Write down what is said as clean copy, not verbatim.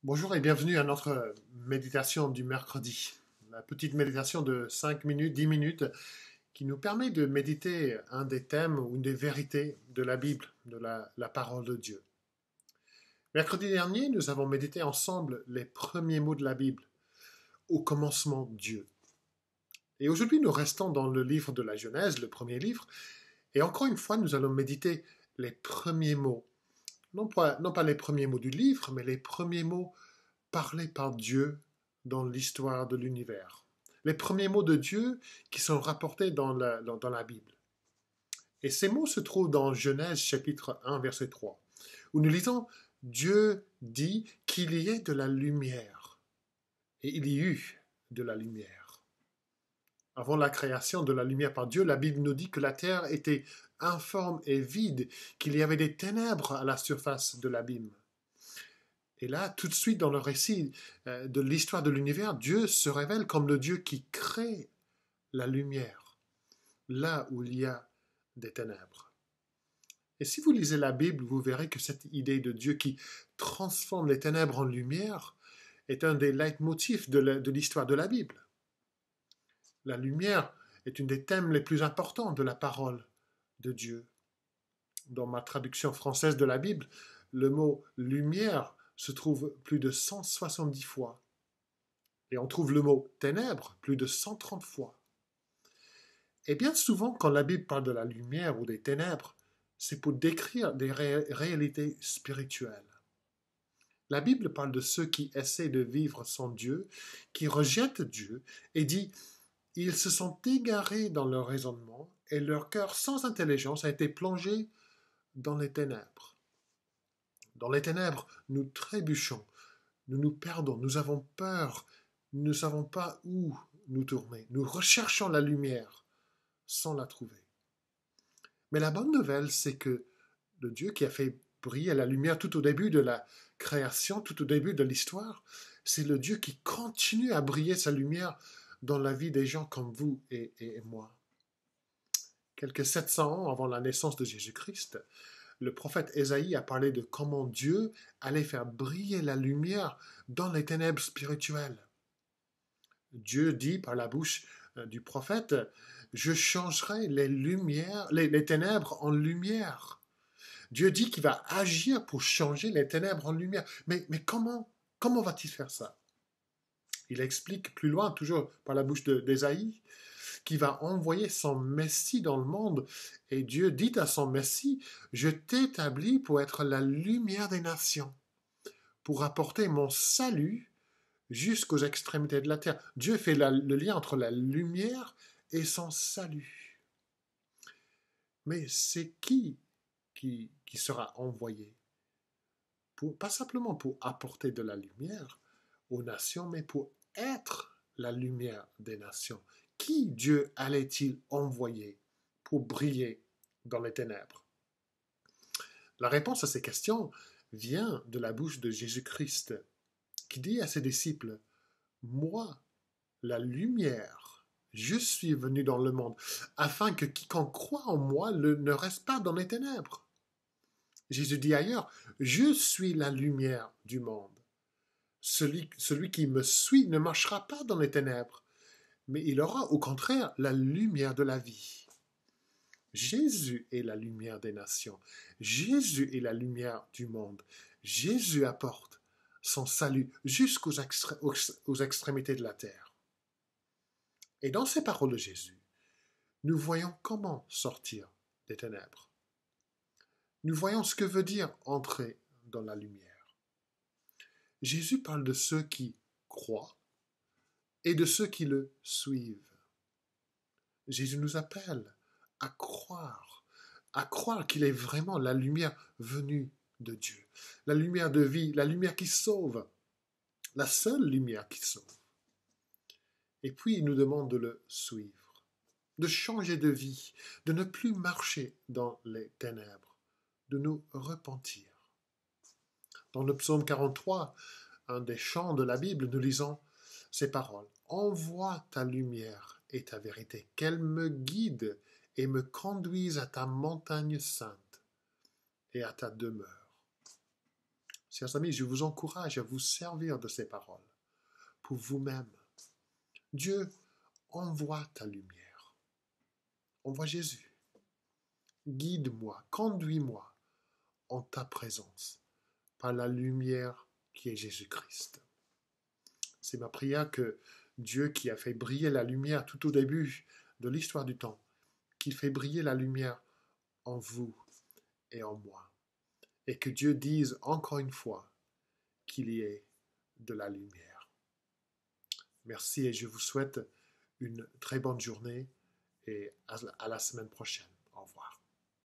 Bonjour et bienvenue à notre méditation du mercredi. La petite méditation de 5 minutes, 10 minutes qui nous permet de méditer un des thèmes ou une des vérités de la Bible, de la parole de Dieu. Mercredi dernier, nous avons médité ensemble les premiers mots de la Bible. Au commencement, Dieu. Et aujourd'hui, nous restons dans le livre de la Genèse, le premier livre, et encore une fois, nous allons méditer les premiers mots. Non pas les premiers mots du livre, mais les premiers mots parlés par Dieu dans l'histoire de l'univers. Les premiers mots de Dieu qui sont rapportés dans la Bible. Et ces mots se trouvent dans Genèse chapitre 1, verset 3, où nous lisons « Dieu dit qu'il y ait de la lumière. Et il y eut de la lumière. » Avant la création de la lumière par Dieu, la Bible nous dit que la terre était informe et vide, qu'il y avait des ténèbres à la surface de l'abîme. Et là, tout de suite dans le récit de l'histoire de l'univers, Dieu se révèle comme le Dieu qui crée la lumière, là où il y a des ténèbres. Et si vous lisez la Bible, vous verrez que cette idée de Dieu qui transforme les ténèbres en lumière est un des leitmotifs de l'histoire de la Bible. La lumière est un des thèmes les plus importants de la parole de Dieu. Dans ma traduction française de la Bible, le mot « lumière » se trouve plus de 170 fois. Et on trouve le mot « ténèbres » plus de 130 fois. Et bien souvent, quand la Bible parle de la lumière ou des ténèbres, c'est pour décrire des réalités spirituelles. La Bible parle de ceux qui essaient de vivre sans Dieu, qui rejettent Dieu, et dit « Ils se sont égarés dans leur raisonnement, et leur cœur sans intelligence a été plongé dans les ténèbres. » Dans les ténèbres, nous trébuchons, nous nous perdons, nous avons peur, nous ne savons pas où nous tourner. Nous recherchons la lumière sans la trouver. Mais la bonne nouvelle, c'est que le Dieu qui a fait briller la lumière tout au début de la création, tout au début de l'histoire, c'est le Dieu qui continue à briller sa lumière dans la vie des gens comme vous et moi. Quelques 700 ans avant la naissance de Jésus-Christ, le prophète Ésaïe a parlé de comment Dieu allait faire briller la lumière dans les ténèbres spirituelles. Dieu dit par la bouche du prophète « Je changerai les ténèbres en lumière. » Dieu dit qu'il va agir pour changer les ténèbres en lumière. Mais comment va-t-il faire ça? Il explique plus loin, toujours par la bouche d'Ésaïe, qu'il va envoyer son Messie dans le monde. Et Dieu dit à son Messie « Je t'établis pour être la lumière des nations, pour apporter mon salut jusqu'aux extrémités de la terre. » Dieu fait le lien entre la lumière et son salut. Mais c'est qui sera envoyé? Pas simplement pour apporter de la lumière aux nations, mais pour être la lumière des nations. Qui Dieu allait-il envoyer pour briller dans les ténèbres? La réponse à ces questions vient de la bouche de Jésus-Christ, qui dit à ses disciples « Moi, la lumière, je suis venu dans le monde, afin que quiconque croit en moi ne reste pas dans les ténèbres. » Jésus dit ailleurs « Je suis la lumière du monde. Celui qui me suit ne marchera pas dans les ténèbres, mais il aura au contraire la lumière de la vie. » Jésus est la lumière des nations. Jésus est la lumière du monde. Jésus apporte son salut jusqu'aux extrémités de la terre. Et dans ces paroles de Jésus, nous voyons comment sortir des ténèbres. Nous voyons ce que veut dire entrer dans la lumière. Jésus parle de ceux qui croient et de ceux qui le suivent. Jésus nous appelle à croire qu'il est vraiment la lumière venue de Dieu, la lumière de vie, la lumière qui sauve, la seule lumière qui sauve. Et puis il nous demande de le suivre, de changer de vie, de ne plus marcher dans les ténèbres, de nous repentir. Dans le psaume 43, un des chants de la Bible, nous lisons ces paroles. « Envoie ta lumière et ta vérité, qu'elle me guide et me conduise à ta montagne sainte et à ta demeure. » Chers amis, je vous encourage à vous servir de ces paroles pour vous-même. Dieu, envoie ta lumière. Envoie Jésus. Guide-moi, conduis-moi en ta présence par la lumière qui est Jésus-Christ. C'est ma prière que Dieu qui a fait briller la lumière tout au début de l'histoire du temps, qu'il fait briller la lumière en vous et en moi. Et que Dieu dise encore une fois qu'il y ait de la lumière. Merci et je vous souhaite une très bonne journée et à la semaine prochaine. Au revoir.